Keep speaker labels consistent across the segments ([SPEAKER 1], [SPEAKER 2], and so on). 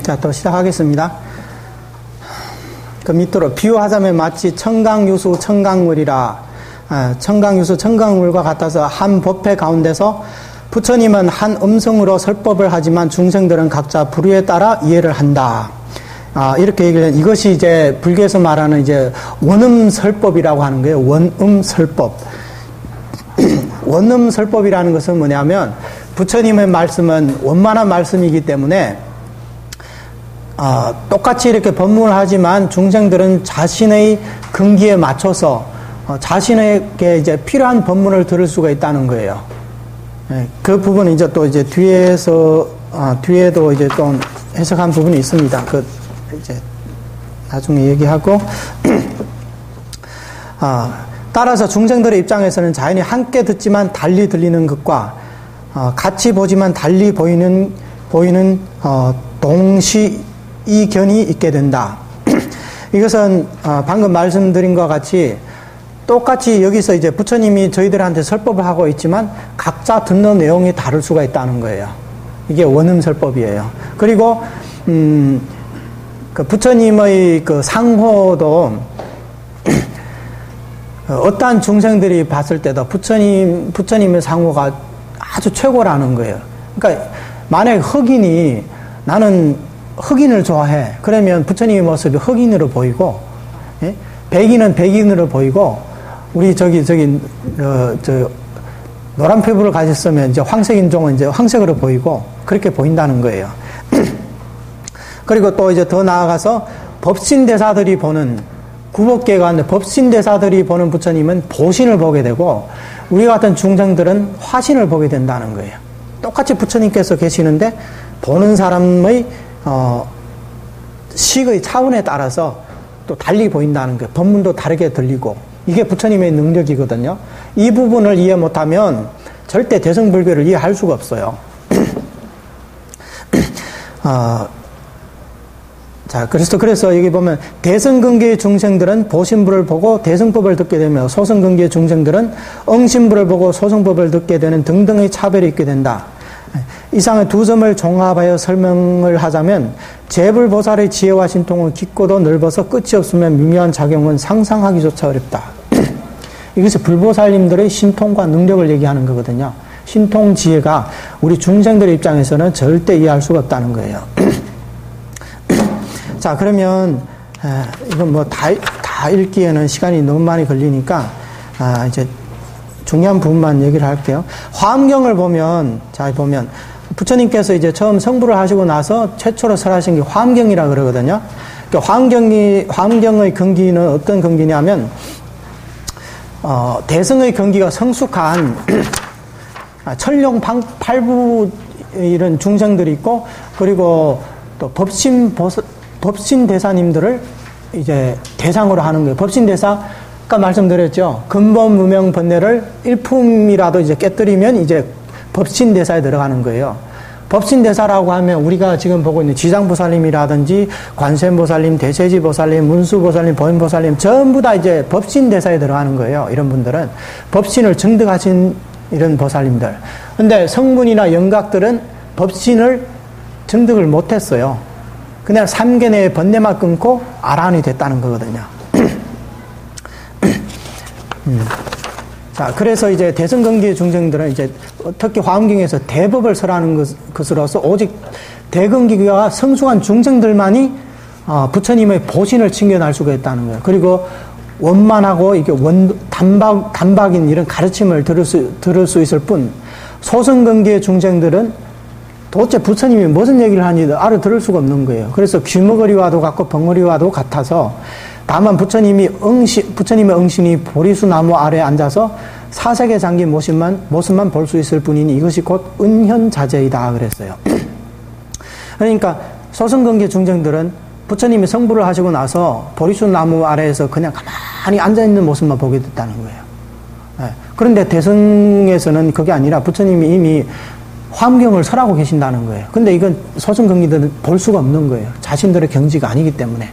[SPEAKER 1] 자, 또 시작하겠습니다. 그 밑으로 비유하자면 마치 청강유수 청강물이라, 청강유수 청강물과 같아서 한 법회 가운데서 부처님은 한 음성으로 설법을 하지만 중생들은 각자 부류에 따라 이해를 한다. 이렇게 얘기를, 이것이 이제 불교에서 말하는 이제 원음설법이라고 하는 거예요. 원음설법. 원음설법이라는 것은 뭐냐면 부처님의 말씀은 원만한 말씀이기 때문에 똑같이 이렇게 법문을 하지만 중생들은 자신의 근기에 맞춰서 자신에게 이제 필요한 법문을 들을 수가 있다는 거예요. 그 부분은 이제 또 이제 뒤에도 이제 좀 해석한 부분이 있습니다. 그 이제 나중에 얘기하고 따라서 중생들의 입장에서는 자연히 함께 듣지만 달리 들리는 것과 같이 보지만 달리 보이는 동시이견이 있게 된다. 이것은 방금 말씀드린 것과 같이 똑같이 여기서 이제 부처님이 저희들한테 설법을 하고 있지만 각자 듣는 내용이 다를 수가 있다는 거예요. 이게 원음설법이에요. 그리고 그 부처님의 그 상호도 어떠한 중생들이 봤을 때도 부처님의 상호가 아주 최고라는 거예요. 그러니까 만약에 흑인이 나는 흑인을 좋아해. 그러면 부처님의 모습이 흑인으로 보이고, 예? 백인은 백인으로 보이고, 우리 노란 피부를 가졌으면 이제 황색인종은 이제 황색으로 보이고, 그렇게 보인다는 거예요. 그리고 또 이제 더 나아가서 법신대사들이 보는, 구법계가 법신대사들이 보는 부처님은 보신을 보게 되고, 우리 같은 중생들은 화신을 보게 된다는 거예요. 똑같이 부처님께서 계시는데, 보는 사람의, 식의 차원에 따라서 또 달리 보인다는 거예요. 법문도 다르게 들리고, 이게 부처님의 능력이거든요. 이 부분을 이해 못하면 절대 대승불교를 이해할 수가 없어요. 자, 그래서 여기 보면 대승근기의 중생들은 보신부를 보고 대승법을 듣게 되며 소승근기의 중생들은 응신부를 보고 소승법을 듣게 되는 등등의 차별이 있게 된다. 이상의 두 점을 종합하여 설명을 하자면 재불보살의 지혜와 신통은 깊고도 넓어서 끝이 없으면 미묘한 작용은 상상하기조차 어렵다. 이것이 불보살님들의 신통과 능력을 얘기하는 거거든요. 신통 지혜가 우리 중생들의 입장에서는 절대 이해할 수가 없다는 거예요. 자, 그러면 이건 뭐 다 읽기에는 시간이 너무 많이 걸리니까 이제 중요한 부분만 얘기를 할게요. 화엄경을 보면, 자, 보면 부처님께서 이제 처음 성불을 하시고 나서 최초로 설하신 게 화엄경이라 그러거든요. 그러니까 화엄경의 근기는 어떤 근기냐면 대승의 근기가 성숙한 천룡 팔부 이런 중생들이 있고, 그리고 또 법신 대사님들을 이제 대상으로 하는 거예요. 법신 대사, 아까 말씀드렸죠. 근본 무명 번뇌를 일품이라도 이제 깨뜨리면 이제 법신 대사에 들어가는 거예요. 법신 대사라고 하면 우리가 지금 보고 있는 지장보살님이라든지 관세음보살님, 대세지보살님, 문수보살님, 보현보살님 전부 다 이제 법신 대사에 들어가는 거예요. 이런 분들은 법신을 증득하신 이런 보살님들. 근데 성문이나 영각들은 법신을 증득을 못했어요. 그냥 3개 내에 번뇌만 끊고 아라한이 됐다는 거거든요. 자, 그래서 이제 대승근기의 중생들은 이제 특히 화엄경에서 대법을 설하는 것으로서 오직 대근기가 성숙한 중생들만이 부처님의 보신을 챙겨날 수가 있다는 거예요. 그리고 원만하고 이게 단박인 이런 가르침을 들을 수 있을 뿐, 소승근기의 중생들은 도대체 부처님이 무슨 얘기를 하는지 알아들을 수가 없는 거예요. 그래서 귀머거리와도 같고 벙어리와도 같아서, 다만 부처님의 응신이 보리수 나무 아래에 앉아서 사색에 잠긴 모습만 볼 수 있을 뿐이니 이것이 곧 은현자재이다 그랬어요. 그러니까 소승근기 중생들은 부처님이 성불을 하시고 나서 보리수 나무 아래에서 그냥 가만히 앉아있는 모습만 보게 됐다는 거예요. 그런데 대승에서는 그게 아니라 부처님이 이미 화엄경을 설하고 계신다는 거예요. 근데 이건 소승근기들은 볼 수가 없는 거예요. 자신들의 경지가 아니기 때문에.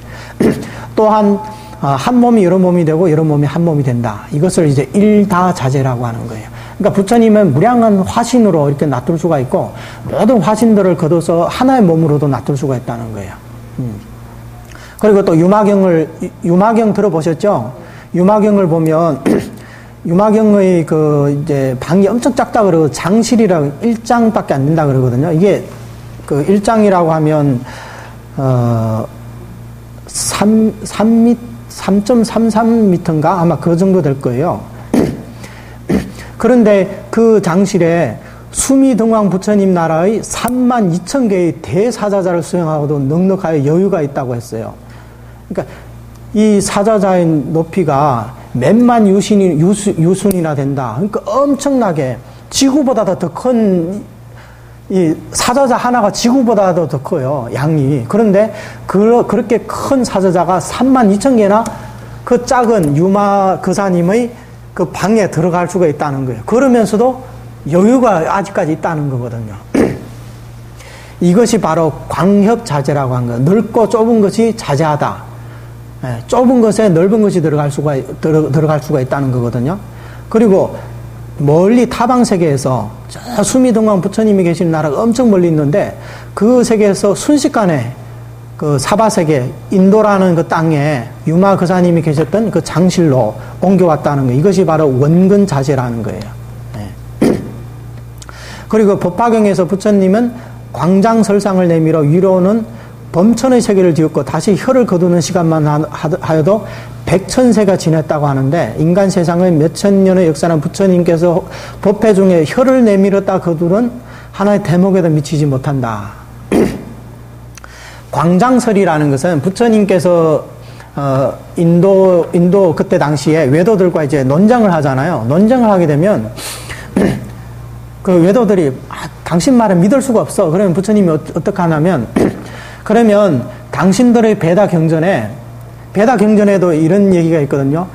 [SPEAKER 1] 또한 한 몸이 여러 몸이 되고 여러 몸이 한 몸이 된다. 이것을 이제 일다자재라고 하는 거예요. 그러니까 부처님은 무량한 화신으로 이렇게 놔둘 수가 있고 모든 화신들을 거둬서 하나의 몸으로도 놔둘 수가 있다는 거예요. 그리고 또 유마경 들어보셨죠? 유마경을 보면 유마경의 이제 방이 엄청 작다 그러고 장실이라고 1장밖에 안 된다 그러거든요. 이게 1장이라고 하면 3.33m인가 아마 그 정도 될 거예요. 그런데 그 장실에 수미등왕 부처님 나라의 32,000개의 대사자자를 수행하고도 넉넉하게 여유가 있다고 했어요. 그러니까 이 사자자의 높이가 몇만 유순이나 된다. 그러니까 엄청나게 지구보다도 더 큰 이 사자자 하나가 지구보다도 더 커요. 양이. 그런데 그렇게 큰 사자자가 32,000개나 그 작은 유마 거사님의 그 방에 들어갈 수가 있다는 거예요. 그러면서도 여유가 아직까지 있다는 거거든요. 이것이 바로 광협자재라고 한 거예요. 넓고 좁은 것이 자재하다. 좁은 것에 넓은 것이 들어갈 수가 있다는 거거든요. 그리고 멀리 타방 세계에서 저 수미등왕 부처님이 계신 나라가 엄청 멀리 있는데 그 세계에서 순식간에 그 사바 세계 인도라는 그 땅에 유마 거사님이 계셨던 그 장실로 옮겨왔다는 거예요. 이것이 바로 원근자재라는 거예요. 그리고 법화경에서 부처님은 광장설상을 내밀어 위로는 범천의 세계를 뒤엎고 다시 혀를 거두는 시간만 하여도 100,000세가 지냈다고 하는데 인간 세상의 몇천 년의 역사는 부처님께서 법회 중에 혀를 내밀었다 거두는 하나의 대목에도 미치지 못한다. 광장설이라는 것은 부처님께서 인도 그때 당시에 외도들과 이제 논쟁을 하잖아요. 논쟁을 하게 되면 그 외도들이 당신 말을 믿을 수가 없어. 그러면 부처님이 어떻게 하냐면 그러면 당신들의 베다 경전에도 이런 얘기가 있거든요.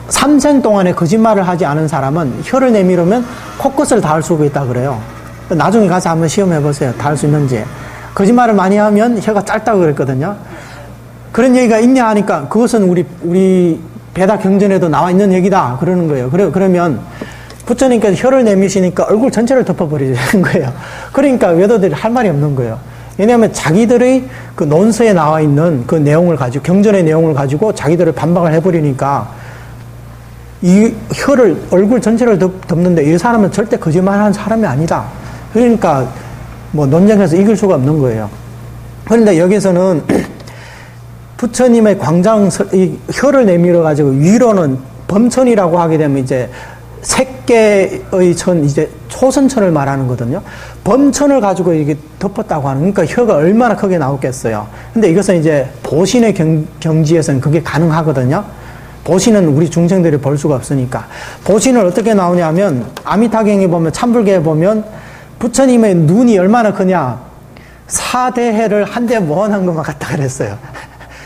[SPEAKER 1] 3생 동안에 거짓말을 하지 않은 사람은 혀를 내밀으면 코끝을 닿을 수가 있다 그래요. 나중에 가서 한번 시험해 보세요. 닿을 수 있는지. 거짓말을 많이 하면 혀가 짧다고 그랬거든요. 그런 얘기가 있냐 하니까 그것은 우리 베다 경전에도 나와 있는 얘기다 그러는 거예요. 그러면 부처님께서 혀를 내미시니까 얼굴 전체를 덮어버리는 거예요. 그러니까 외도들이 할 말이 없는 거예요. 왜냐하면 자기들의 그 논서에 나와 있는 그 내용을 가지고, 경전의 내용을 가지고 자기들을 반박을 해버리니까 이 혀를, 얼굴 전체를 덮는데 이 사람은 절대 거짓말하는 사람이 아니다. 그러니까 뭐 논쟁에서 이길 수가 없는 거예요. 그런데 여기서는 부처님의 이 혀를 내밀어 가지고 위로는 범천이라고 하게 되면 이제 색계의 천, 이제 초선천을 말하는 거거든요. 범천을 가지고 이게 덮었다고 하는, 그러니까 혀가 얼마나 크게 나오겠어요. 근데 이것은 이제 보신의 경지에서는 그게 가능하거든요. 보신은 우리 중생들이 볼 수가 없으니까. 보신을 어떻게 나오냐면, 아미타경에 보면, 참불계에 보면, 부처님의 눈이 얼마나 크냐, 4대해를 한데 모원한 것만 같다 그랬어요.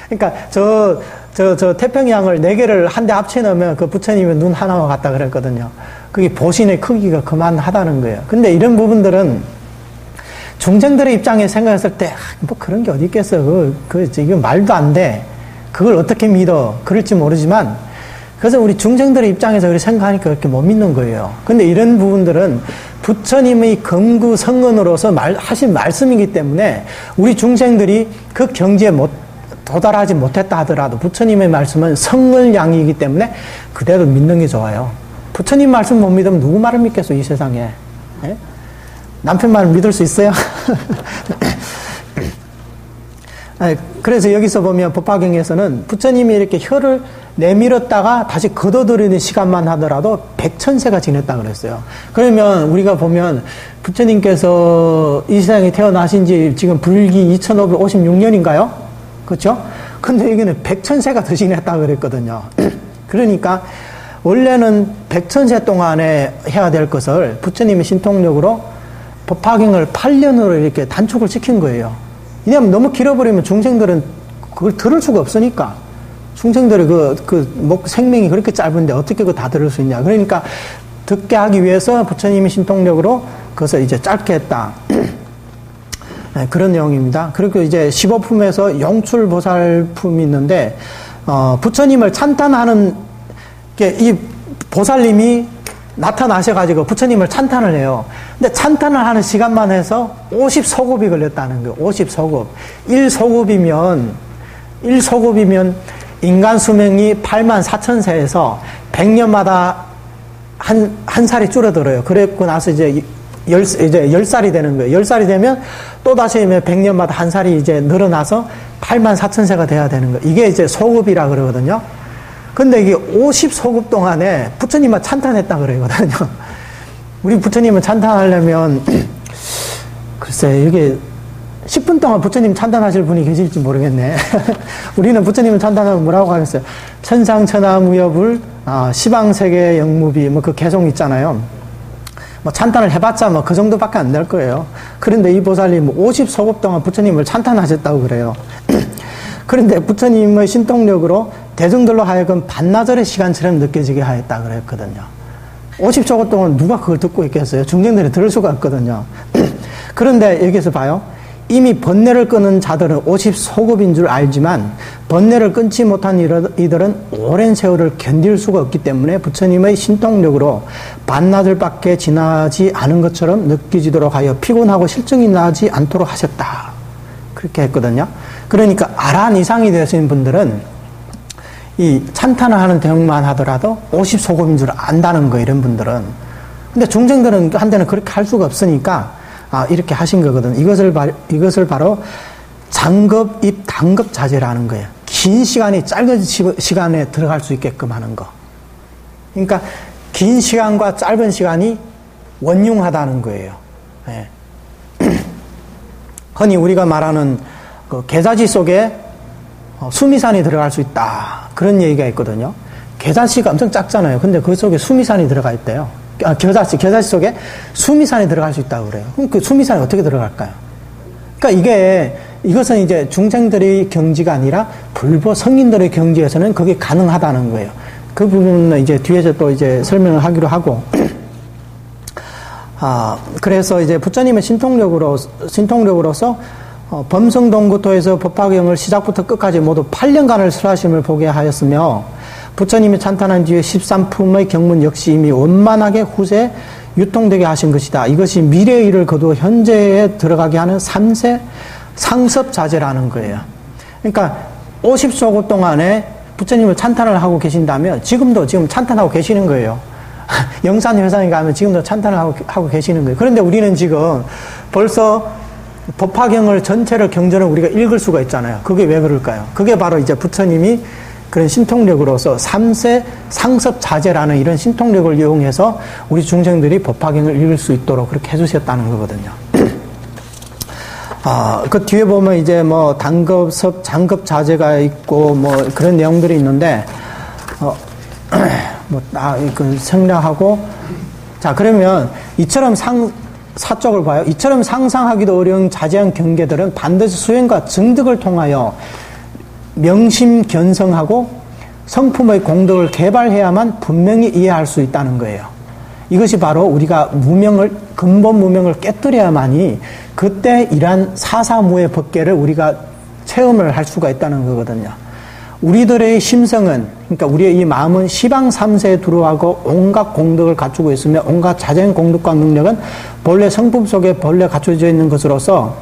[SPEAKER 1] 그러니까 저 태평양을 4개를 한데 합쳐 넣으면 그 부처님의 눈 하나와 같다 그랬거든요. 그게 보신의 크기가 그만하다는 거예요. 근데 이런 부분들은 중생들의 입장에 생각했을 때, 뭐 그런 게 어디 있겠어. 이거 말도 안 돼. 그걸 어떻게 믿어. 그럴지 모르지만, 그래서 우리 중생들의 입장에서 그렇게 생각하니까 그렇게 못 믿는 거예요. 근데 이런 부분들은 부처님의 금구 성언으로서 하신 말씀이기 때문에 우리 중생들이 그 경지에 도달하지 못했다 하더라도 부처님의 말씀은 성을양이기 때문에 그대로 믿는 게 좋아요. 부처님 말씀 못 믿으면 누구 말을 믿겠어, 이 세상에. 예? 남편 말 믿을 수 있어요? 그래서 여기서 보면 법화경에서는 부처님이 이렇게 혀를 내밀었다가 다시 걷어들이는 시간만 하더라도 100,000세가 지냈다 그랬어요. 그러면 우리가 보면 부처님께서 이 세상에 태어나신 지 지금 불기 2556년인가요? 그렇죠? 근데 여기는 100,000세가 더 지냈다 그랬거든요. 그러니까 원래는 100,000세 동안에 해야 될 것을 부처님의 신통력으로 법화경을 8년으로 이렇게 단축을 시킨 거예요. 왜냐하면 너무 길어버리면 중생들은 그걸 들을 수가 없으니까. 중생들의 생명이 그렇게 짧은데 어떻게 그거 다 들을 수 있냐. 그러니까 듣게 하기 위해서 부처님의 신통력으로 그것을 이제 짧게 했다. 네, 그런 내용입니다. 그리고 이제 15품에서 영출보살품이 있는데, 부처님을 찬탄하는 게, 이 보살님이 나타나셔가지고 부처님을 찬탄을 해요. 근데 찬탄을 하는 시간만 해서 50소급이 걸렸다는 거예요. 50소급. 1소급이면 인간 수명이 84,000세에서 100년마다 한 살이 줄어들어요. 그랬고 나서 이제 10살이 되는 거예요. 10살이 되면 또다시 100년마다 한 살이 이제 늘어나서 84,000세가 돼야 되는 거예요. 이게 이제 소급이라 그러거든요. 근데 이게 50소급 동안에 부처님만 찬탄했다 그러거든요. 우리 부처님은 찬탄하려면, 글쎄, 이게 10분 동안 부처님 찬탄하실 분이 계실지 모르겠네. 우리는 부처님은 찬탄하면 뭐라고 하겠어요? 천상천하무여불, 시방세계 영무비, 뭐 그 개송 있잖아요. 뭐 찬탄을 해봤자 뭐 그 정도밖에 안 될 거예요. 그런데 이 보살님 50소급 동안 부처님을 찬탄하셨다고 그래요. 그런데 부처님의 신통력으로 대중들로 하여금 반나절의 시간처럼 느껴지게 하였다 그랬거든요. 50소급 동안 누가 그걸 듣고 있겠어요? 중생들이 들을 수가 없거든요. 그런데 여기서 봐요. 이미 번뇌를 끄는 자들은 50소급인 줄 알지만 번뇌를 끊지 못한 이들은 오랜 세월을 견딜 수가 없기 때문에 부처님의 신통력으로 반나절밖에 지나지 않은 것처럼 느껴지도록 하여 피곤하고 실증이 나지 않도록 하셨다. 그렇게 했거든요. 그러니까 아란 이상이 되신 분들은 이 찬탄을 하는 대응만 하더라도 50소급인 줄 안다는 거, 이런 분들은. 근데 중생들은 한테는 그렇게 할 수가 없으니까 이렇게 하신 거거든. 이것을 바로 장급입 단급자제라는 거예요. 긴 시간이 짧은 시간에 들어갈 수 있게끔 하는 거. 그러니까 긴 시간과 짧은 시간이 원융하다는 거예요. 네. 흔히 우리가 말하는 그 계자지 속에 수미산이 들어갈 수 있다, 그런 얘기가 있거든요. 계자씨가 엄청 작잖아요. 근데 그 속에 수미산이 들어가 있대요. 계자씨 속에 수미산이 들어갈 수 있다고 그래요. 그럼 그 수미산이 어떻게 들어갈까요? 그러니까 이것은 이제 중생들의 경지가 아니라 불보 성인들의 경지에서는 그게 가능하다는 거예요. 그 부분은 이제 뒤에서 또 이제 설명을 하기로 하고. 그래서 이제 부처님의 신통력으로서 범성동구토에서 법화경을 시작부터 끝까지 모두 8년간을 설하심을 보게 하였으며, 부처님이 찬탄한 뒤에 13품의 경문 역시 이미 원만하게 후세에 유통되게 하신 것이다. 이것이 미래의 일을 거두어 현재에 들어가게 하는 3세 상습자제라는 거예요. 그러니까 50소급 동안에 부처님을 찬탄을 하고 계신다면 지금 찬탄하고 계시는 거예요. 영산회상에 가면 지금도 찬탄을 하고 계시는 거예요. 그런데 우리는 지금 벌써 법화경을 전체를 경전을 우리가 읽을 수가 있잖아요. 그게 왜 그럴까요? 그게 바로 이제 부처님이 그런 신통력으로서 3세 상습자제라는 이런 신통력을 이용해서 우리 중생들이 법화경을 읽을 수 있도록 그렇게 해주셨다는 거거든요. 그 뒤에 보면 이제 뭐 단급섭, 장급자제가 있고 뭐 그런 내용들이 있는데, 생략하고, 자, 그러면 이처럼 사쪽을 봐요. 이처럼 상상하기도 어려운 자제한 경계들은 반드시 수행과 증득을 통하여 명심견성하고 성품의 공덕을 개발해야만 분명히 이해할 수 있다는 거예요. 이것이 바로 우리가 근본 무명을 깨뜨려야만이 그때 이러한 사사무의 법계를 우리가 체험을 할 수가 있다는 거거든요. 우리들의 심성은, 그러니까 우리의 이 마음은 시방 3세에 들어가고 온갖 공덕을 갖추고 있으며 온갖 자전 공덕과 능력은 본래 성품 속에 본래 갖춰져 있는 것으로서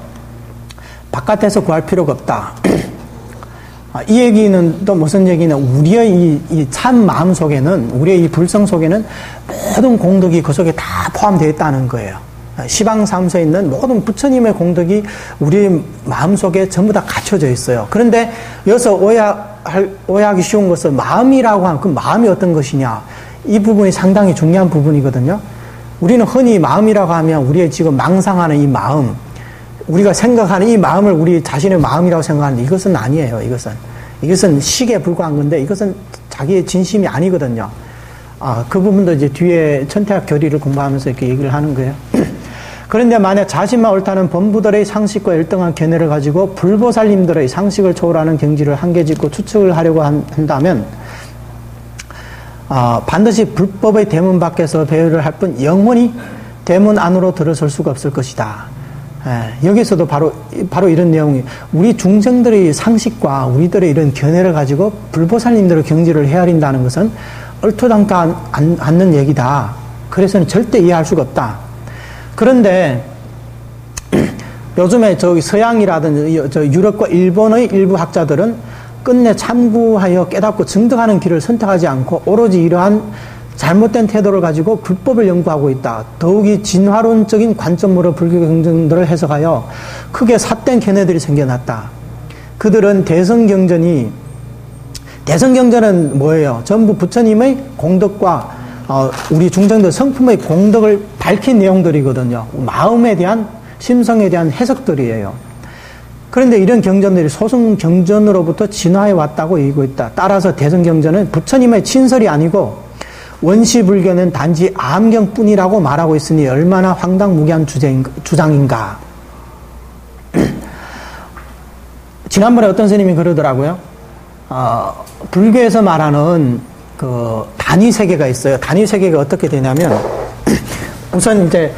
[SPEAKER 1] 바깥에서 구할 필요가 없다. 이 얘기는 또 무슨 얘기는, 우리의 이 참 마음 속에는, 우리의 이 불성 속에는 모든 공덕이 그 속에 다 포함되어 있다는 거예요. 시방 3세에 있는 모든 부처님의 공덕이 우리의 마음속에 전부 다 갖춰져 있어요. 그런데 여기서 오해하기 쉬운 것은 마음이라고 하면 그 마음이 어떤 것이냐, 이 부분이 상당히 중요한 부분이거든요. 우리는 흔히 마음이라고 하면 우리의 지금 망상하는 이 마음, 우리가 생각하는 이 마음을 우리 자신의 마음이라고 생각하는데 이것은 아니에요. 이것은 식에 불과한 건데 이것은 자기의 진심이 아니거든요. 그 부분도 이제 뒤에 천태학 교리를 공부하면서 이렇게 얘기를 하는 거예요. 그런데 만약 자신만 옳다는 범부들의 상식과 일등한 견해를 가지고 불보살님들의 상식을 초월하는 경지를 한계짓고 추측을 하려고 한다면 반드시 불법의 대문 밖에서 배회를 할 뿐 영원히 대문 안으로 들어설 수가 없을 것이다. 여기서도 바로 이런 내용이, 우리 중생들의 상식과 우리들의 이런 견해를 가지고 불보살님들의 경지를 헤아린다는 것은 얼토당토 않는 얘기다. 그래서는 절대 이해할 수가 없다. 그런데 요즘에 저기 서양이라든지 저 유럽과 일본의 일부 학자들은 끝내 참고하여 깨닫고 증득하는 길을 선택하지 않고 오로지 이러한 잘못된 태도를 가지고 불법을 연구하고 있다. 더욱이 진화론적인 관점으로 불교 경전들을 해석하여 크게 삿된 견해들이 생겨났다. 그들은 대성경전은 뭐예요? 전부 부처님의 공덕과 우리 중생들 성품의 공덕을 밝힌 내용들이거든요. 마음에 대한, 심성에 대한 해석들이에요. 그런데 이런 경전들이 소승 경전으로부터 진화해 왔다고 얘기하고 있다. 따라서 대성경전은 부처님의 친설이 아니고 원시불교는 단지 암경뿐이라고 말하고 있으니 얼마나 황당무계한 주장인가. 지난번에 어떤 스님이 그러더라고요. 불교에서 말하는 그 단위세계가 있어요. 단위세계가 어떻게 되냐면, 우선 이제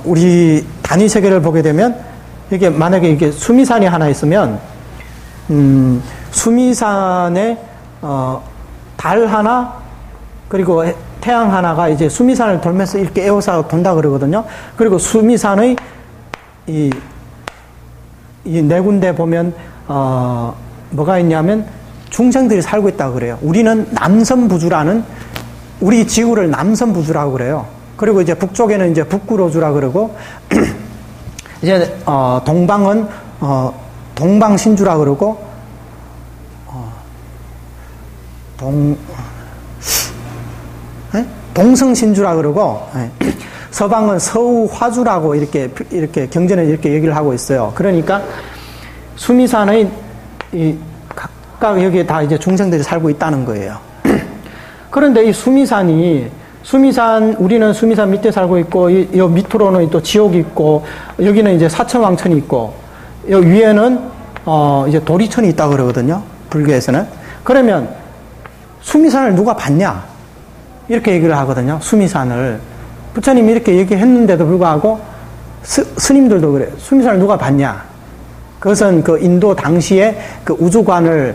[SPEAKER 1] 우리 단위세계를 보게 되면, 이게 만약에 이게 수미산이 하나 있으면 수미산에 달 하나 그리고 태양 하나가 이제 수미산을 돌면서 이렇게 에워싸 돈다 그러거든요. 그리고 수미산의 이 네 군데 보면 뭐가 있냐면 중생들이 살고 있다고 그래요. 우리는 남선부주라는, 우리 지구를 남선부주라고 그래요. 그리고 이제 북쪽에는 이제 북구로주라 그러고 이제 동방은 동방신주라 그러고 동성신주라 그러고 서방은 서우화주라고 이렇게 경전에 이렇게 얘기를 하고 있어요. 그러니까 수미산의 각각 여기에 다 이제 중생들이 살고 있다는 거예요. 그런데 이 우리는 수미산 밑에 살고 있고, 이 밑으로는 또 지옥이 있고, 여기는 이제 사천왕천이 있고, 여기 위에는 이제 도리천이 있다고 그러거든요. 불교에서는. 그러면 수미산을 누가 봤냐? 이렇게 얘기를 하거든요. 수미산을. 부처님이 이렇게 얘기했는데도 불구하고 스님들도 그래요. 수미산을 누가 봤냐? 그것은 그 인도 당시에 그 우주관을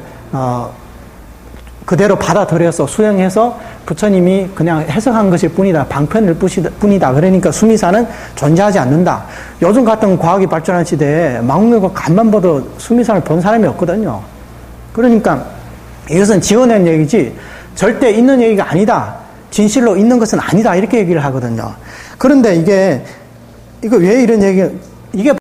[SPEAKER 1] 그대로 받아들여서 수행해서 부처님이 그냥 해석한 것일 뿐이다. 방편일 뿐이다. 그러니까 수미산은 존재하지 않는다. 요즘 같은 과학이 발전한 시대에 망국과 간만 봐도 수미산을 본 사람이 없거든요. 그러니까 이것은 지어낸 얘기지 절대 있는 얘기가 아니다. 진실로 있는 것은 아니다. 이렇게 얘기를 하거든요. 그런데 이거 왜 이런 이게